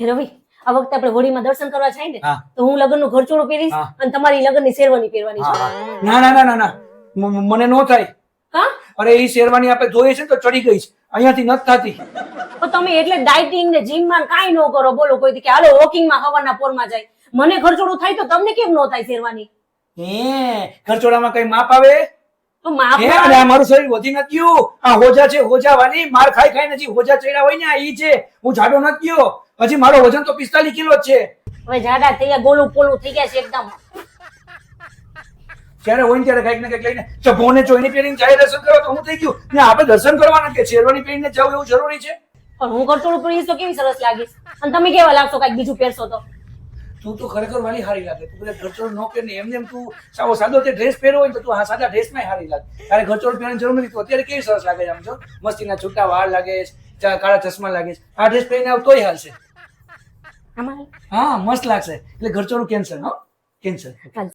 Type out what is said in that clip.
રવિ, આ વખતે આપણે હોળીમાં દર્શન કરવા જાય ને હા. તો હું લગ્નનું ઘરચોળું પહેરીશ હા. અને તમારી લગ્નની શેરવાની પહેરવાની છે. ના ના ના ના ના મને નો થાય. હા? અરે એ શેરવાની આપણે જોઈએ છે ને તો ચડી ગઈ છે, અહીંયાથી નથી થતી. તો તમે એટલે ડાયટિંગ ને જીમ માં કાંઈ ન કરો, બોલો કોઈ દી કે હાલો વોકિંગ માં હવારના પોરમાં જાય. મને ઘરચોળું થાય તો તમને કેમ ન થાય શેરવાની? ઘરચોળામાં કઈ માપ આવે? તો માપ હે, અને આ મારું શરીર વધી નથી ગયું. આ હોજા છે, હોજા વાળી માર ખાઈ ખાઈ નથી હોજા ચડ્યા હોય ને, આ ઈ છે. હું જાડો નથી ગયો. હજી મારો વજન તો 45 કિલો જ છે. હવે જાડા થઈ ગયા, ગોલું પોલું થઈ ગયા છે એકદમ. જ્યારે હોય ને ત્યારે કઈક ને કઈક લઈને ચભોને ચોઈને પહેરીને જાય દર્શન કરવા તો હું થઈ ગયું ને આપણે દર્શન કરવાના કે શેરવાની પહેરીને જવું એવું જરૂરી છે? પણ હું ઘરચોળું પહેરીશ તો કેવી સરસ લાગીશ, અને તમે કેવા લાગશો કઈક બીજું પહેરશો તો? તું તો ખરેખર વાલી હારી લાગે. તું બધા ઘરચોળ ન પહેર ને એમને એમ તું સાવો સાદો તે ડ્રેસ પહેરો હોય ને તો તું આ સાદા ડ્રેસમાં હારી લાગે. તારે ઘરચોળ પહેરવાની જરૂર નથી. તું અત્યારે કેવી સરસ લાગે છે આમ જો, મસ્તીના છૂટા વાળ લાગે છે, કાળા ચશ્મા લાગે છે. આ ડ્રેસ પહેરીને આવ તોય હાલશે. આમાં હા મસ્ત લાગશે. એટલે ઘરચોળું કેન્સલ, હો કેન્સલ.